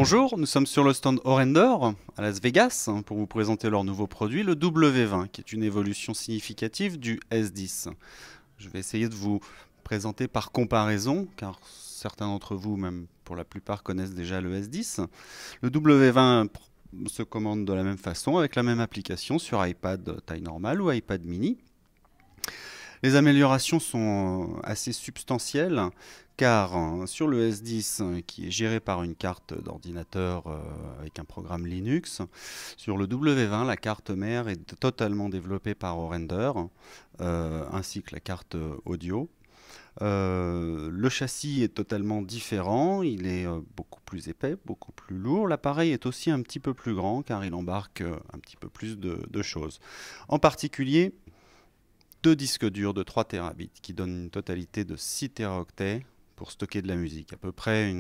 Bonjour, nous sommes sur le stand Orender à Las Vegas pour vous présenter leur nouveau produit, le W20, qui est une évolution significative du S10. Je vais essayer de vous présenter par comparaison, car certains d'entre vous, même pour la plupart, connaissent déjà le S10. Le W20 se commande de la même façon, avec la même application sur iPad taille normale ou iPad mini. Les améliorations sont assez substantielles car sur le S10 qui est géré par une carte d'ordinateur avec un programme Linux, sur le W20 la carte mère est totalement développée par Orender ainsi que la carte audio. Le châssis est totalement différent, il est beaucoup plus épais, beaucoup plus lourd. L'appareil est aussi un petit peu plus grand car il embarque un petit peu plus de choses. En particulier, deux disques durs de 3 Tb qui donnent une totalité de 6 Teraoctets pour stocker de la musique, à peu près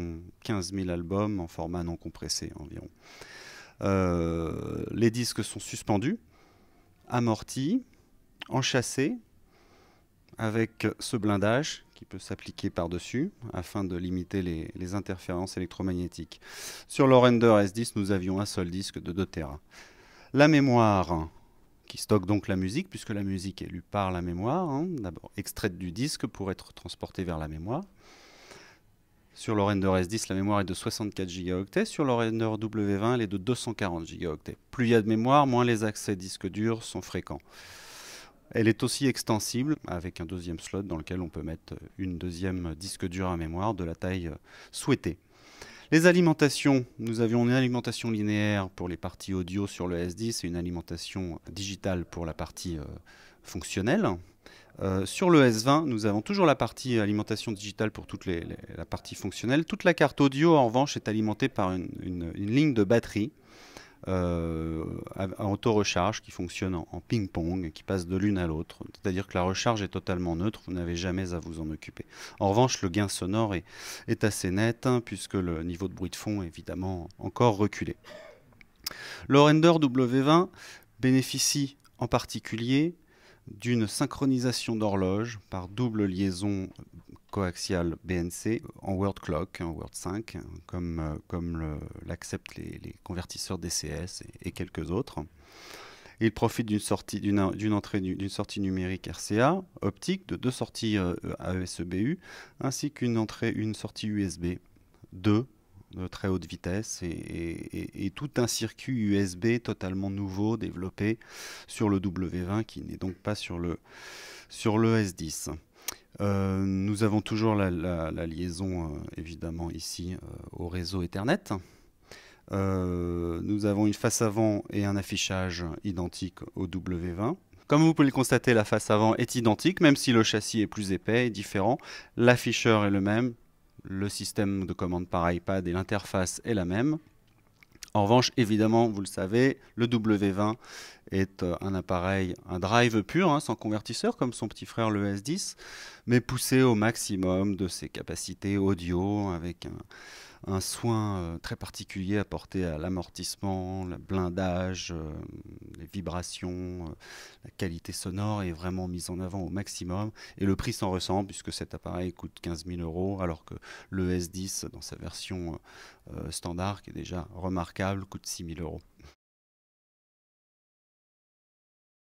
15 000 albums en format non compressé environ. Les disques sont suspendus, amortis, enchâssés, avec ce blindage qui peut s'appliquer par-dessus afin de limiter les interférences électromagnétiques. Sur l'Orender S10, nous avions un seul disque de 2 Tera. La mémoire qui stocke donc la musique, puisque la musique est lue par la mémoire, d'abord extraite du disque pour être transportée vers la mémoire. Sur l'Orender S10, la mémoire est de 64 Go. Sur l'Orender W20, elle est de 240 Go. Plus il y a de mémoire, moins les accès disques durs sont fréquents. Elle est aussi extensible avec un deuxième slot dans lequel on peut mettre une deuxième disque dur à mémoire de la taille souhaitée. Les alimentations, nous avions une alimentation linéaire pour les parties audio sur le S10 et une alimentation digitale pour la partie fonctionnelle. Sur le S20, nous avons toujours la partie alimentation digitale pour toute la partie fonctionnelle. Toute la carte audio, en revanche, est alimentée par une ligne de batterie en auto-recharge qui fonctionne en ping-pong, qui passe de l'une à l'autre. C'est-à-dire que la recharge est totalement neutre, vous n'avez jamais à vous en occuper. En revanche, le gain sonore est assez net, puisque le niveau de bruit de fond est évidemment encore reculé. Le Orender W20 bénéficie en particulier d'une synchronisation d'horloge par double liaison coaxiale BNC en word clock, en word 5, comme l'acceptent les convertisseurs DCS et quelques autres. Il profite d'une sortie numérique RCA optique, de deux sorties AES-EBU, ainsi qu'une sortie USB 2 de très haute vitesse et tout un circuit USB totalement nouveau développé sur le W20 qui n'est donc pas sur le S10. Nous avons toujours la liaison évidemment ici au réseau Ethernet. Nous avons une face avant et un affichage identique au W20. Comme vous pouvez le constater, la face avant est identique, même si le châssis est plus épais et différent. L'afficheur est le même. Le système de commande par iPad et l'interface est la même. En revanche, évidemment, vous le savez, le W20 est un appareil, un drive pur, sans convertisseur, comme son petit frère le S10, mais poussé au maximum de ses capacités audio, avec un soin très particulier apporté à l'amortissement, le blindage, les vibrations, la qualité sonore est vraiment mise en avant au maximum. Et le prix s'en ressent puisque cet appareil coûte 15 000 €, alors que le S10 dans sa version standard, qui est déjà remarquable, coûte 6 000 €.